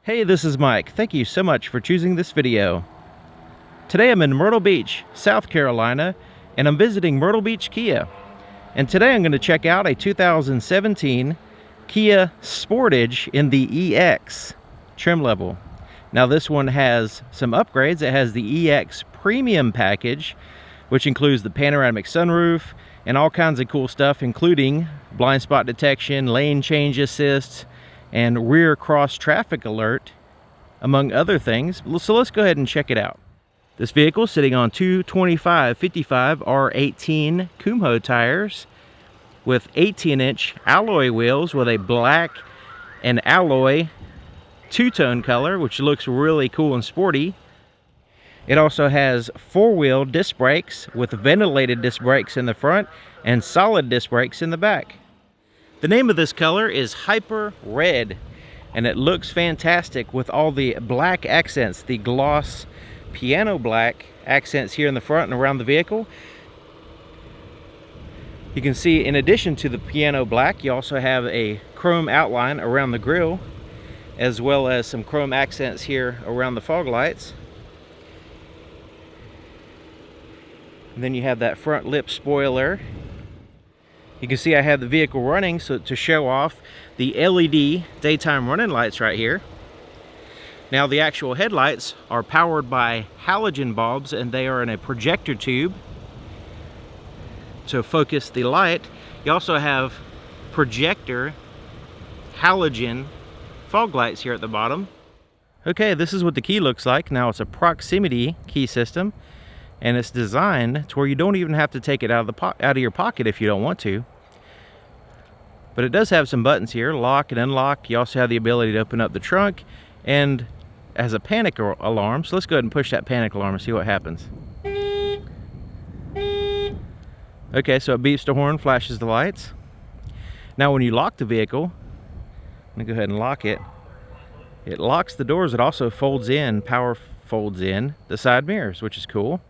Hey, this is Mike. Thank you so much for choosing this video. Today I'm in Myrtle Beach, South Carolina, and I'm visiting Myrtle Beach Kia. And today I'm going to check out a 2017 Kia Sportage in the EX trim level. Now this one has some upgrades. It has the EX Premium package, which includes the panoramic sunroof and all kinds of cool stuff, including blind spot detection, lane change assist, and rear cross traffic alert, among other things. So let's go ahead and check it out. This vehicle is sitting on two 25/55 R18 Kumho tires with 18-inch alloy wheels with a black and alloy two-tone color, which looks really cool and sporty. It also has four-wheel disc brakes with ventilated disc brakes in the front and solid disc brakes in the back. The name of this color is Hyper Red, and it looks fantastic with all the black accents, the gloss piano black accents here in the front and around the vehicle. You can see, in addition to the piano black, you also have a chrome outline around the grille, as well as some chrome accents here around the fog lights. And then you have that front lip spoiler. You can see I have the vehicle running so to show off the LED daytime running lights right here. Now the actual headlights are powered by halogen bulbs, and they are in a projector tube to focus the light. You also have projector halogen fog lights here at the bottom. Okay, this is what the key looks like. Now it's a proximity key system, and it's designed to where you don't even have to take it out of your pocket if you don't want to. But it does have some buttons here, lock and unlock. You also have the ability to open up the trunk, and has a panic alarm. So let's go ahead and push that panic alarm and see what happens. Okay, so it beeps the horn, flashes the lights. Now when you lock the vehicle, I'm gonna go ahead and lock it. It locks the doors. It also folds in, power folds in the side mirrors, which is cool.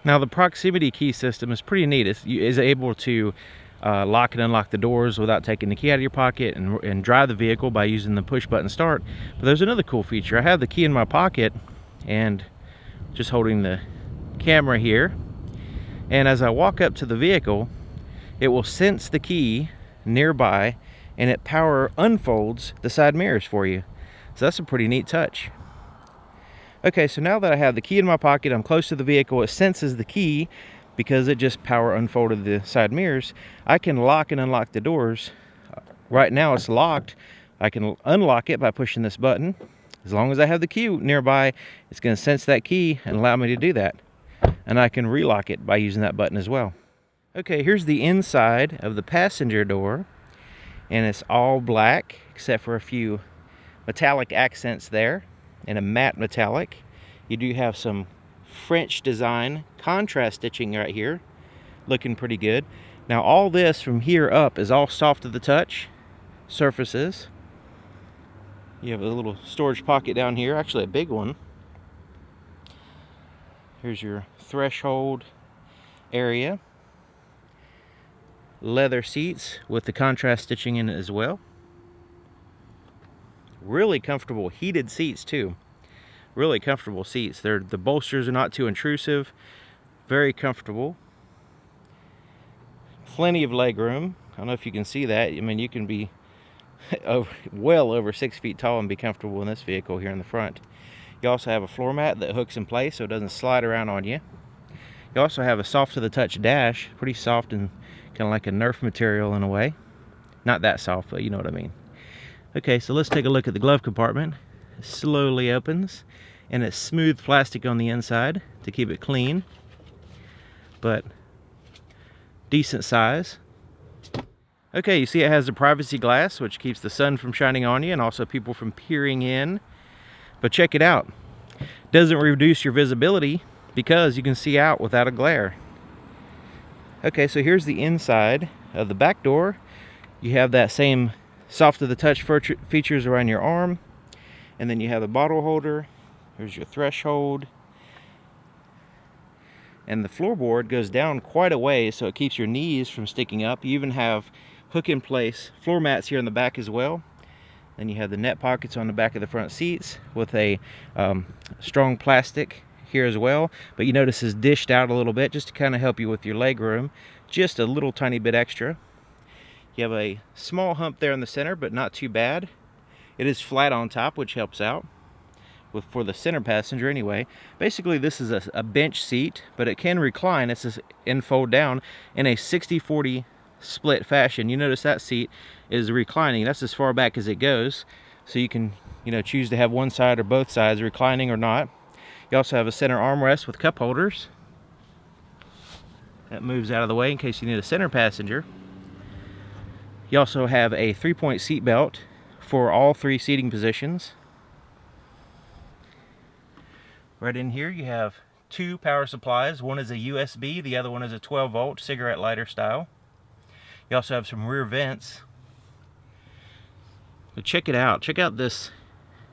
Now the proximity key system is pretty neat. It is able to lock and unlock the doors without taking the key out of your pocket, and drive the vehicle by using the push button start. But there's another cool feature. I have the key in my pocket and just holding the camera here, and as I walk up to the vehicle, it will sense the key nearby, and it power unfolds the side mirrors for you. So that's a pretty neat touch. Okay, so now that I have the key in my pocket, I'm close to the vehicle, it senses the key because it just power unfolded the side mirrors. I can lock and unlock the doors. Right now it's locked. I can unlock it by pushing this button. As long as I have the key nearby, it's going to sense that key and allow me to do that. And I can relock it by using that button as well. Okay, here's the inside of the passenger door, and it's all black except for a few metallic accents there, and a matte metallic. You do have some French design contrast stitching right here, looking pretty good. Now all this from here up is all soft to the touch surfaces. You have a little storage pocket down here, actually a big one. Here's your threshold area. Leather seats with the contrast stitching in it as well. Really comfortable heated seats too. Really comfortable seats. The bolsters are not too intrusive. Very comfortable. Plenty of leg room. I don't know if you can see that. I mean, you can be well over 6 feet tall and be comfortable in this vehicle here in the front. You also have a floor mat that hooks in place so it doesn't slide around on you. You also have a soft to the touch dash. Pretty soft and kind of like a Nerf material in a way. Not that soft, but you know what I mean. Okay, so let's take a look at the glove compartment. It slowly opens, and it's smooth plastic on the inside to keep it clean, but decent size. Okay, you see it has the privacy glass, which keeps the sun from shining on you and also people from peering in. But check it out. It doesn't reduce your visibility because you can see out without a glare. Okay, so here's the inside of the back door. You have that same soft to the touch features around your arm, and then you have the bottle holder. Here's your threshold, and the floorboard goes down quite a way so it keeps your knees from sticking up. You even have hook in place floor mats here in the back as well. Then you have the net pockets on the back of the front seats with a strong plastic here as well. But you notice it's dished out a little bit just to kind of help you with your leg room. Just a little tiny bit extra. You have a small hump there in the center, but not too bad. It is flat on top, which helps out for the center passenger anyway. Basically, this is a bench seat, but it can recline. It's and fold down in a 60-40 split fashion. You notice that seat is reclining. That's as far back as it goes, so you can choose to have one side or both sides reclining or not. You also have a center armrest with cup holders that moves out of the way in case you need a center passenger. You also have a 3-point seat belt for all 3 seating positions. Right in here you have 2 power supplies. One is a USB, the other one is a 12-volt cigarette lighter style. You also have some rear vents. But check it out. Check out this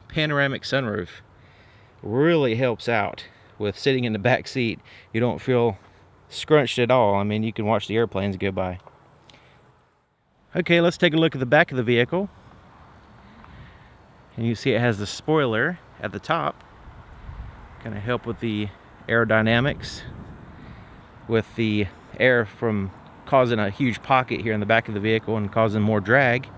panoramic sunroof. Really helps out with sitting in the back seat. You don't feel scrunched at all. I mean, you can watch the airplanes go by. Okay, let's take a look at the back of the vehicle. And you see it has the spoiler at the top. Kind of help with the aerodynamics, with the air from causing a huge pocket here in the back of the vehicle and causing more drag.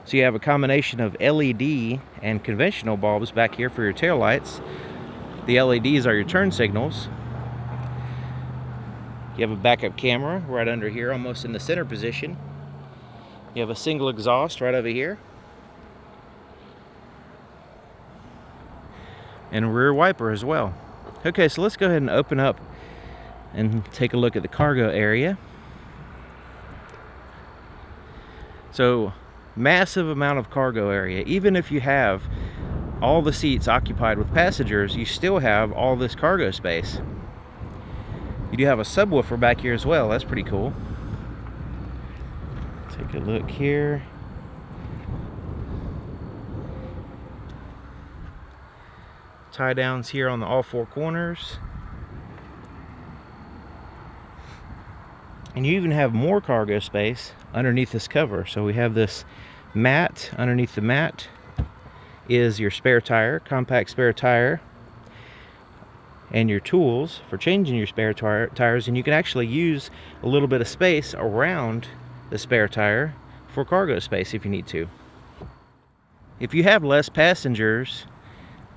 So you have a combination of LED and conventional bulbs back here for your tail lights. The LEDs are your turn signals. You have a backup camera right under here, almost in the center position. You have a single exhaust right over here. And a rear wiper as well. Okay, so let's go ahead and open up and take a look at the cargo area. So, massive amount of cargo area. Even if you have all the seats occupied with passengers, you still have all this cargo space. You do have a subwoofer back here as well. That's pretty cool. Take a look here. Tie downs here on all 4 corners. And you even have more cargo space underneath this cover. So we have this mat. Underneath the mat is your spare tire, compact spare tire, and your tools for changing your spare tires. And you can actually use a little bit of space around the spare tire for cargo space if you need to. If you have less passengers,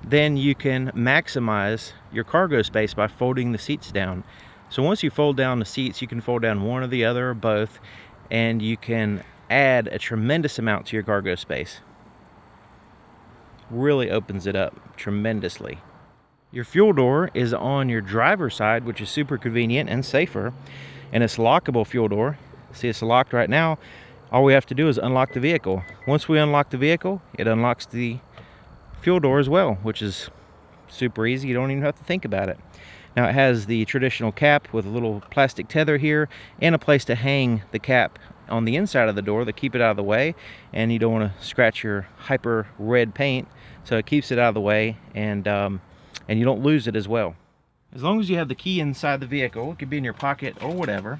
then you can maximize your cargo space by folding the seats down. So once you fold down the seats, you can fold down one or the other or both, and you can add a tremendous amount to your cargo space. Really opens it up tremendously. Your fuel door is on your driver's side, which is super convenient and safer, and it's a lockable fuel door. See, it's locked right now. All we have to do is unlock the vehicle. Once we unlock the vehicle, it unlocks the fuel door as well, which is super easy. You don't even have to think about it. Now it has the traditional cap with a little plastic tether here and a place to hang the cap on the inside of the door to keep it out of the way, and you don't want to scratch your hyper red paint, so it keeps it out of the way, and you don't lose it as well. As long as you have the key inside the vehicle, it could be in your pocket or whatever,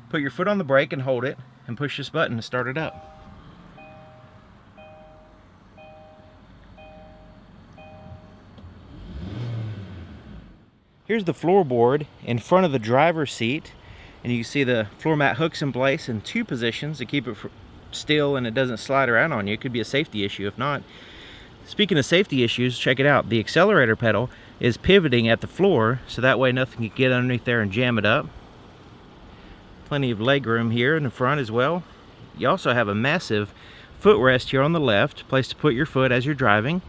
put your foot on the brake and hold it and push this button to start it up. Here's the floorboard in front of the driver's seat, and you can see the floor mat hooks in place in 2 positions to keep it still and it doesn't slide around on you. It could be a safety issue if not. Speaking of safety issues, check it out. The accelerator pedal is pivoting at the floor, so that way nothing can get underneath there and jam it up. Plenty of leg room here in the front as well. You also have a massive footrest here on the left, place to put your foot as you're driving.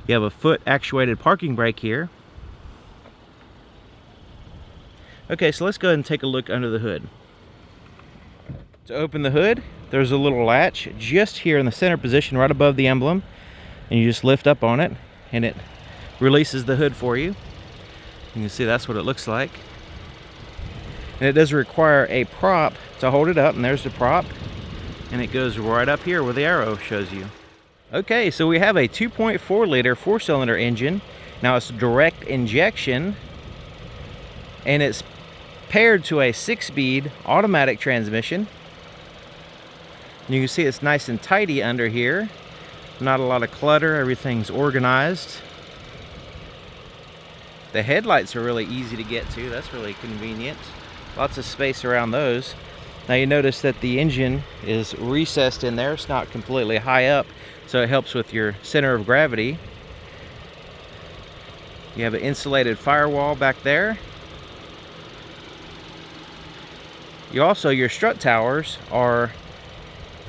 You have a foot actuated parking brake here. Okay, so let's go ahead and take a look under the hood. To open the hood, there's a little latch just here in the center position right above the emblem, and you just lift up on it and it releases the hood for you. You can see that's what it looks like. And it does require a prop to hold it up, and there's the prop, and it goes right up here where the arrow shows you. Okay, so we have a 2.4 liter 4-cylinder engine. Now it's direct injection, and it's paired to a 6-speed automatic transmission. You can see it's nice and tidy under here. Not a lot of clutter, everything's organized. The headlights are really easy to get to, that's really convenient. Lots of space around those. Now you notice that the engine is recessed in there, it's not completely high up, so it helps with your center of gravity. You have an insulated firewall back there. Your strut towers are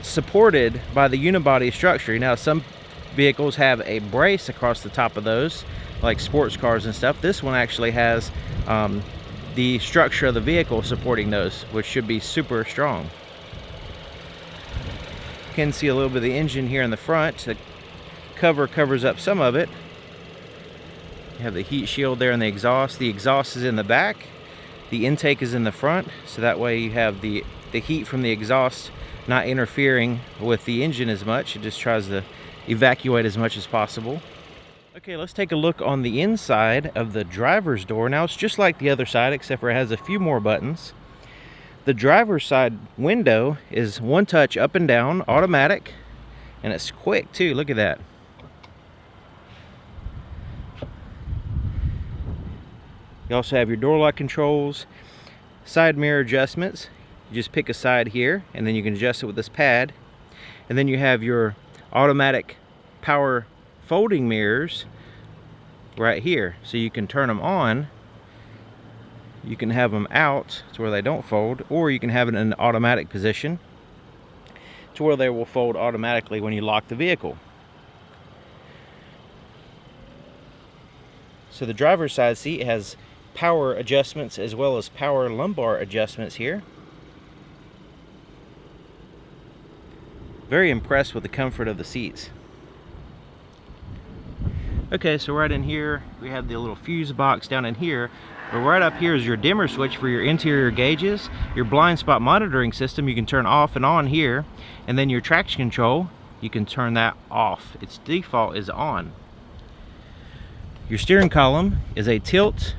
supported by the unibody structure. Now some vehicles have a brace across the top of those, like sports cars and stuff. This one actually has the structure of the vehicle supporting those, which should be super strong. You can see a little bit of the engine here in the front. The cover covers up some of it. You have the heat shield there and the exhaust. The exhaust is in the back. The intake is in the front, so that way you have the heat from the exhaust not interfering with the engine as much. It just tries to evacuate as much as possible. Okay, let's take a look on the inside of the driver's door. Now it's just like the other side, except for it has a few more buttons. The driver's side window is one touch up and down, automatic, and it's quick too. Look at that. You also have your door lock controls, side mirror adjustments. You just pick a side here, and then you can adjust it with this pad. And then you have your automatic power folding mirrors right here, so you can turn them on. You can have them out to where they don't fold, or you can have it in an automatic position to where they will fold automatically when you lock the vehicle. So the driver's side seat has power adjustments as well as power lumbar adjustments here. Very impressed with the comfort of the seats. Okay, so right in here we have the little fuse box down in here, but right up here is your dimmer switch for your interior gauges, your blind spot monitoring system you can turn off and on here, and then your traction control you can turn that off. Its default is on. Your steering column is a tilt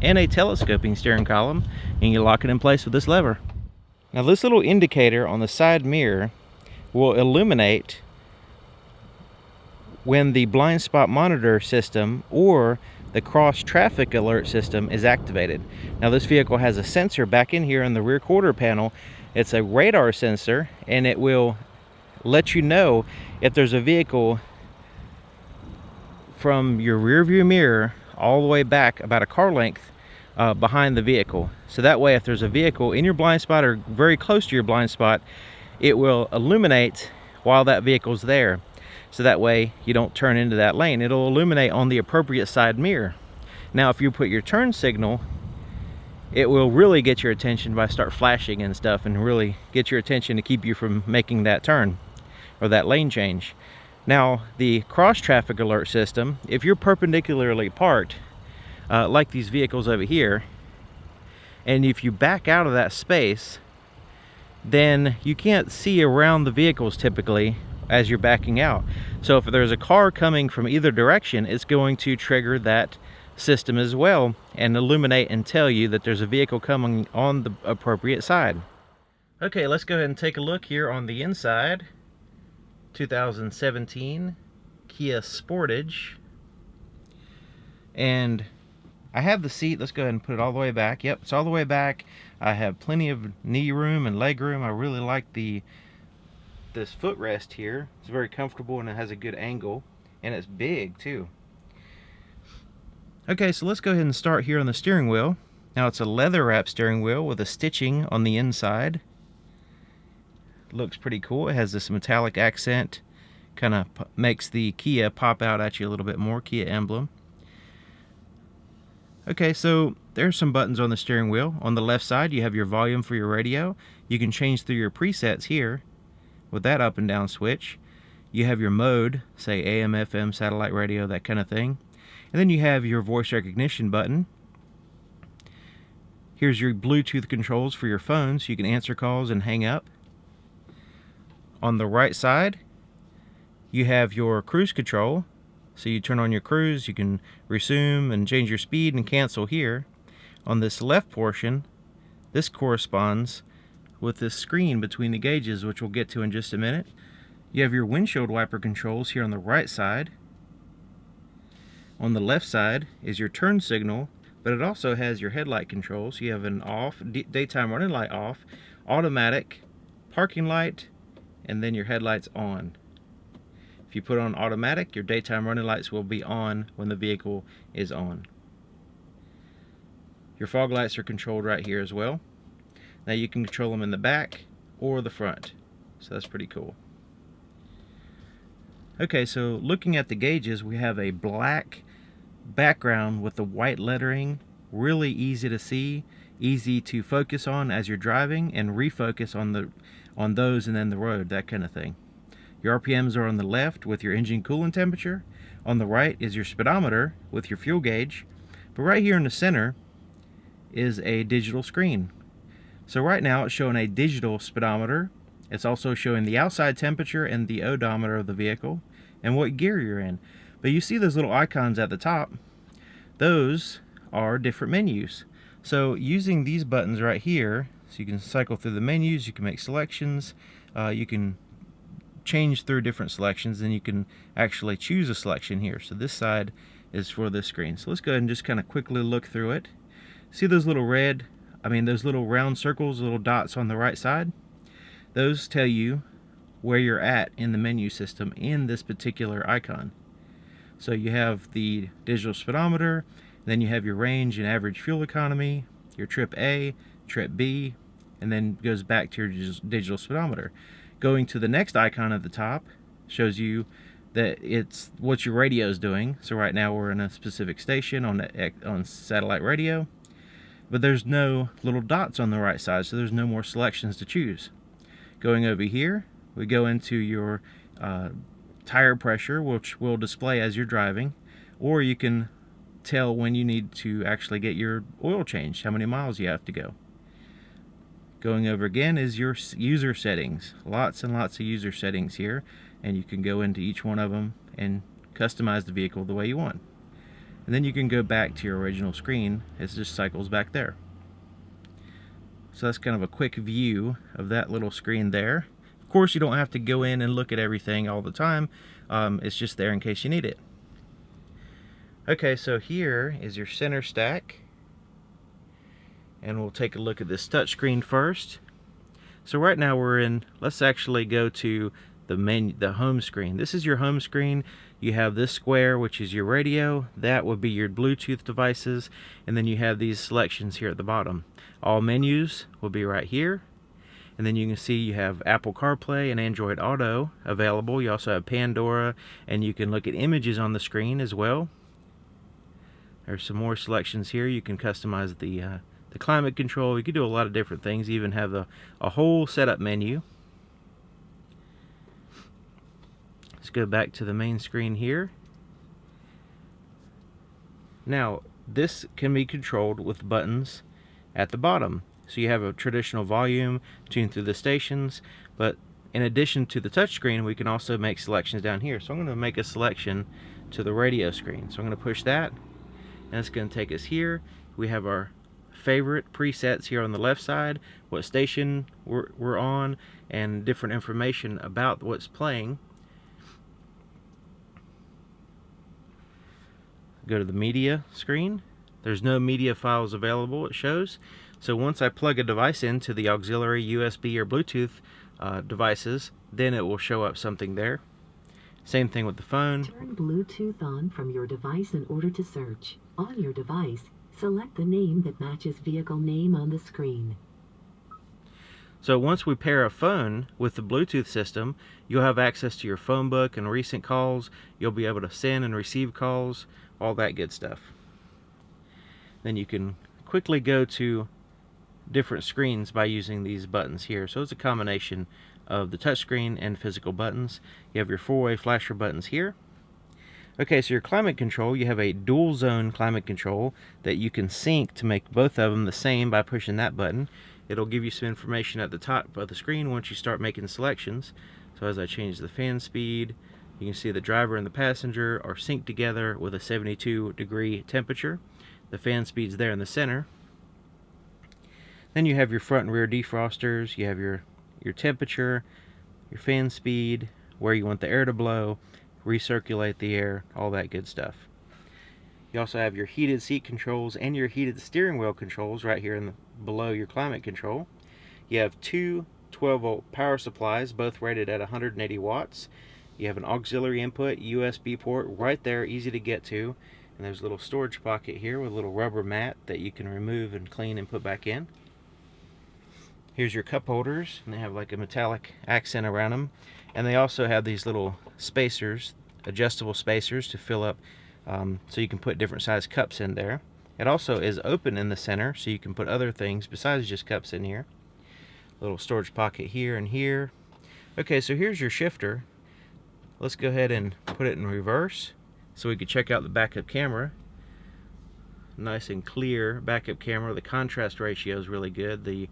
and a telescoping steering column, and you lock it in place with this lever. Now this little indicator on the side mirror will illuminate when the blind spot monitor system or the cross traffic alert system is activated. Now this vehicle has a sensor back in here in the rear quarter panel. It's a radar sensor, and it will let you know if there's a vehicle from your rear view mirror all the way back about a car length behind the vehicle. So that way if there's a vehicle in your blind spot or very close to your blind spot, it will illuminate while that vehicle's there. So that way you don't turn into that lane. It'll illuminate on the appropriate side mirror. Now if you put your turn signal, it will really get your attention by start flashing and stuff, and really get your attention to keep you from making that turn or that lane change. Now the cross traffic alert system, if you're perpendicularly parked like these vehicles over here, and if you back out of that space, then you can't see around the vehicles typically as you're backing out. So if there's a car coming from either direction, it's going to trigger that system as well and illuminate and tell you that there's a vehicle coming on the appropriate side. Okay, let's go ahead and take a look here on the inside. 2017 Kia Sportage. And I have the seat, let's go ahead and put it all the way back. Yep, it's all the way back. I have plenty of knee room and leg room. I really like this footrest here. It's very comfortable and it has a good angle, and it's big too. Okay, so let's go ahead and start here on the steering wheel. Now it's a leather wrap steering wheel with a stitching on the inside. Looks pretty cool. It has this metallic accent, kind of makes the Kia pop out at you a little bit more, Kia emblem. Okay, so there's some buttons on the steering wheel. On the left side you have your volume for your radio. You can change through your presets here with that up and down switch. You have your mode, say AM, FM, satellite radio, that kind of thing. And then you have your voice recognition button. Here's your Bluetooth controls for your phone, so you can answer calls and hang up. On the right side, you have your cruise control. So you turn on your cruise, you can resume and change your speed and cancel here. On this left portion, this corresponds with this screen between the gauges, which we'll get to in just a minute. You have your windshield wiper controls here on the right side. On the left side is your turn signal, but it also has your headlight controls. You have an off, daytime running light off, automatic, parking light, and then your headlights on. If you put on automatic, your daytime running lights will be on when the vehicle is on. Your fog lights are controlled right here as well. Now you can control them in the back or the front, so that's pretty cool. Okay, so looking at the gauges, we have a black background with the white lettering, really easy to see, easy to focus on as you're driving and refocus on those and then the road, that kind of thing. Your RPMs are on the left with your engine coolant temperature. On the right is your speedometer with your fuel gauge. But right here in the center is a digital screen. So right now it's showing a digital speedometer. It's also showing the outside temperature and the odometer of the vehicle and what gear you're in. But you see those little icons at the top? Those are different menus. So using these buttons right here, so you can cycle through the menus, you can make selections, you can change through different selections, and you can actually choose a selection here. So this side is for this screen. So let's go ahead and just kind of quickly look through it. See those little those little round circles, little dots on the right side? Those tell you where you're at in the menu system in this particular icon. So you have the digital speedometer, then you have your range and average fuel economy, your trip A, trip B, and then goes back to your digital speedometer. Going to the next icon at the top shows you that it's what your radio is doing. So right now we're in a specific station on satellite radio, but there's no little dots on the right side, so there's no more selections to choose. Going over here, we go into your tire pressure, which will display as you're driving, or you can tell when you need to actually get your oil changed, how many miles you have to go. Going over again is your user settings. Lots and lots of user settings here, and you can go into each one of them and customize the vehicle the way you want. And then you can go back to your original screen. It just cycles back there. So that's kind of a quick view of that little screen there. Of course, you don't have to go in and look at everything all the time. It's just there in case you need it. Okay, so here is your center stack. And we'll take a look at this touchscreen first. So right now we're in, let's actually go to the home screen. This is your home screen. You have this square, which is your radio. That would be your Bluetooth devices. And then you have these selections here at the bottom. All menus will be right here. And then you can see you have Apple CarPlay and Android Auto available. You also have Pandora, and you can look at images on the screen as well. There's some more selections here. You can customize the climate control. You can do a lot of different things. You even have a whole setup menu. Let's go back to the main screen here. Now, this can be controlled with buttons at the bottom. So you have a traditional volume, tune through the stations, but in addition to the touchscreen, we can also make selections down here. So I'm going to make a selection to the radio screen. So I'm going to push that, and it's going to take us here. We have our favorite presets here on the left side, what station we're on, and different information about what's playing. Go to the media screen. There's no media files available, it shows. So once I plug a device into the auxiliary USB or Bluetooth devices, then it will show up something there. Same thing with the phone. Turn Bluetooth on from your device in order to search. On your device, select the name that matches vehicle name on the screen. So once we pair a phone with the Bluetooth system, you'll have access to your phone book and recent calls. You'll be able to send and receive calls, all that good stuff. Then you can quickly go to different screens by using these buttons here. So it's a combination of the touchscreen and physical buttons. You have your four-way flasher buttons here. Okay, so your climate control, you have a dual zone climate control that you can sync to make both of them the same by pushing that button. It'll give you some information at the top of the screen once you start making selections. So as I change the fan speed, you can see the driver and the passenger are synced together with a 72-degree temperature. The fan speed's there in the center. Then you have your front and rear defrosters, you have your temperature, your fan speed, where you want the air to blow, recirculate the air, all that good stuff. You also have your heated seat controls and your heated steering wheel controls right here below your climate control. You have two 12-volt power supplies, both rated at 180 watts. You have an auxiliary input USB port right there, easy to get to. And there's a little storage pocket here with a little rubber mat that you can remove and clean and put back in. Here's your cup holders, and they have like a metallic accent around them. And they also have these little spacers, adjustable spacers to fill up, so you can put different size cups in there. It also is open in the center, so you can put other things besides just cups in here. Little storage pocket here and here. Okay, so here's your shifter. Let's go ahead and put it in reverse so we can check out the backup camera. Nice and clear backup camera. The contrast ratio is really good. The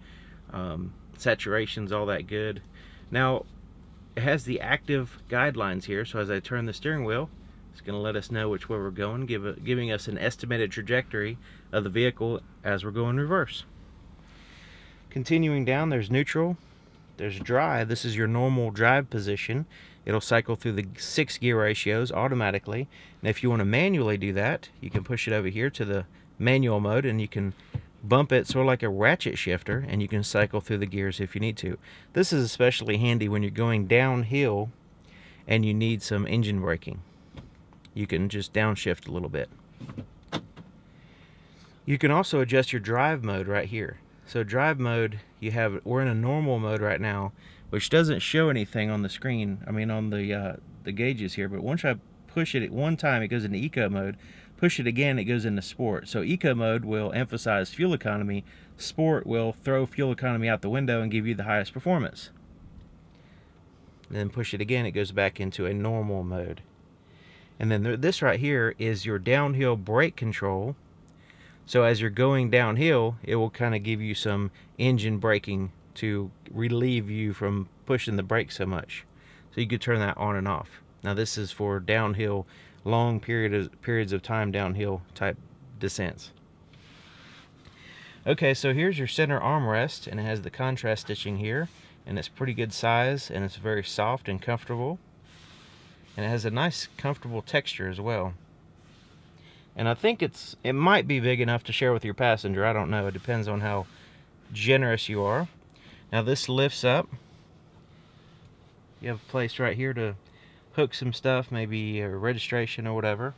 saturation's all that good. Now, it has the active guidelines here, so as I turn the steering wheel, it's going to let us know which way we're going, giving us an estimated trajectory of the vehicle as we're going reverse. Continuing down, there's neutral, there's drive. This is your normal drive position. It'll cycle through the 6 gear ratios automatically. And if you want to manually do that, you can push it over here to the manual mode, and you can bump it sort of like a ratchet shifter, and you can cycle through the gears if you need to. This is especially handy when you're going downhill and you need some engine braking. You can just downshift a little bit. You can also adjust your drive mode right here. So drive mode, we're in a normal mode right now, which doesn't show anything on the screen, on the gauges here, but once I push it at one time, it goes into eco mode. Push it again, it goes into sport. So eco mode will emphasize fuel economy. Sport will throw fuel economy out the window and give you the highest performance. And then push it again, it goes back into a normal mode. And then this right here is your downhill brake control. So as you're going downhill, it will kind of give you some engine braking to relieve you from pushing the brake so much. So you could turn that on and off. Now this is for downhill, long periods of time downhill type descents. Okay, so here's your center armrest, and it has the contrast stitching here, and it's pretty good size, and it's very soft and comfortable. And it has a nice comfortable texture as well. And I think it might be big enough to share with your passenger. I don't know. It depends on how generous you are. Now this lifts up. You have a place right here to hook some stuff, maybe a registration or whatever.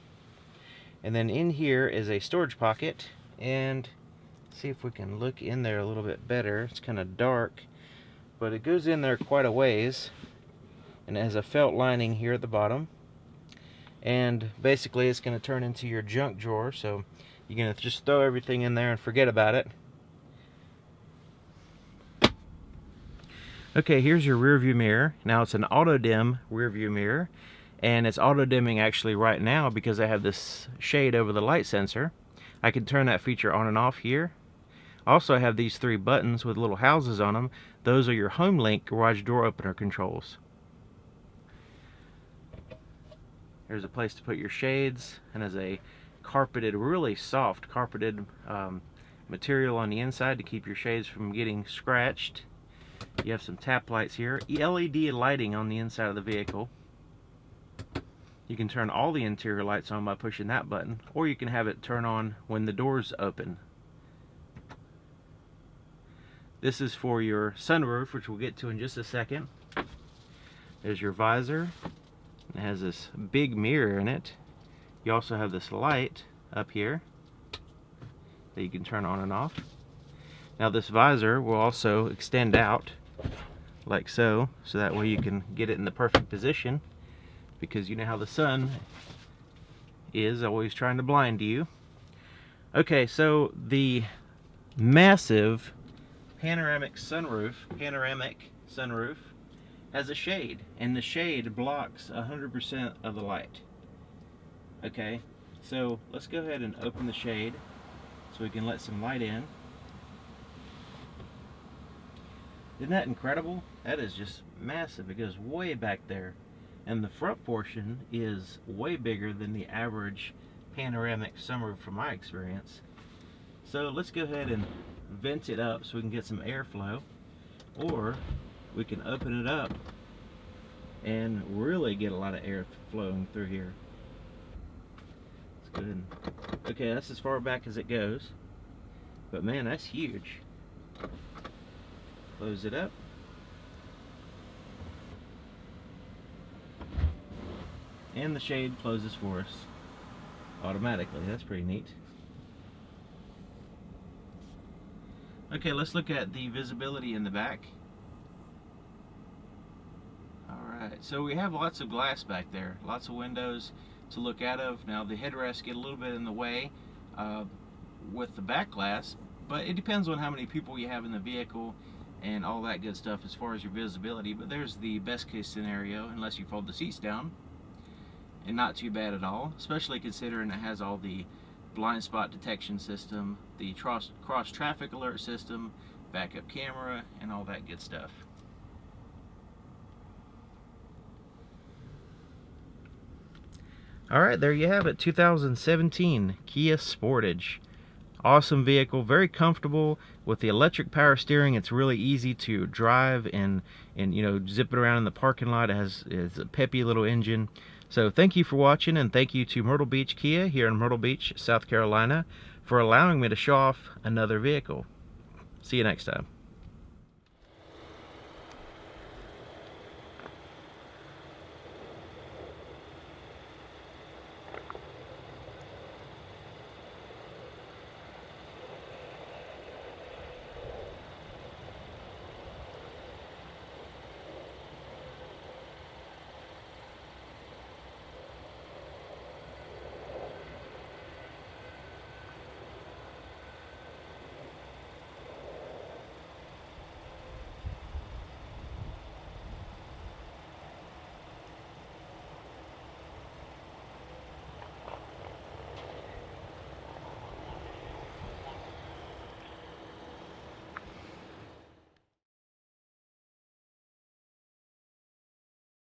And then in here is a storage pocket. And see if we can look in there a little bit better. It's kind of dark, but it goes in there quite a ways. And it has a felt lining here at the bottom. And basically it's going to turn into your junk drawer, so you're going to just throw everything in there and forget about it. Okay, here's your rear view mirror. Now it's an auto dim rear view mirror, and it's auto dimming actually right now because I have this shade over the light sensor. I can turn that feature on and off here. Also, I have these 3 buttons with little houses on them. Those are your home link garage door opener controls. There's a place to put your shades, and there's a carpeted, really soft carpeted material on the inside to keep your shades from getting scratched. You have some tap lights here, LED lighting on the inside of the vehicle. You can turn all the interior lights on by pushing that button, or you can have it turn on when the doors open. This is for your sunroof, which we'll get to in just a second. There's your visor. It has this big mirror in it. You also have this light up here that you can turn on and off. Now this visor will also extend out like so that way you can get it in the perfect position, because you know how the sun is always trying to blind you. Okay, so the massive panoramic sunroof has a shade, and the shade blocks 100% of the light. Okay, so let's go ahead and open the shade so we can let some light in. Isn't that incredible? That is just massive. It goes way back there, and the front portion is way bigger than the average panoramic sunroof from my experience. So let's go ahead and vent it up so we can get some airflow, or we can open it up and really get a lot of air flowing through here. It's good. Okay, that's as far back as it goes, but man, that's huge. Close it up. And the shade closes for us automatically. That's pretty neat. Okay, let's look at the visibility in the back. Alright, so we have lots of glass back there, lots of windows to look out of. Now the headrests get a little bit in the way with the back glass, but it depends on how many people you have in the vehicle and all that good stuff as far as your visibility. But there's the best case scenario, unless you fold the seats down, and not too bad at all, especially considering it has all the blind spot detection system, the cross traffic alert system, backup camera, and all that good stuff. Alright, there you have it. 2017 Kia Sportage. Awesome vehicle, very comfortable with the electric power steering. It's really easy to drive and you know, zip it around in the parking lot. It's a peppy little engine. So thank you for watching, and thank you to Myrtle Beach Kia here in Myrtle Beach, South Carolina, for allowing me to show off another vehicle. See you next time.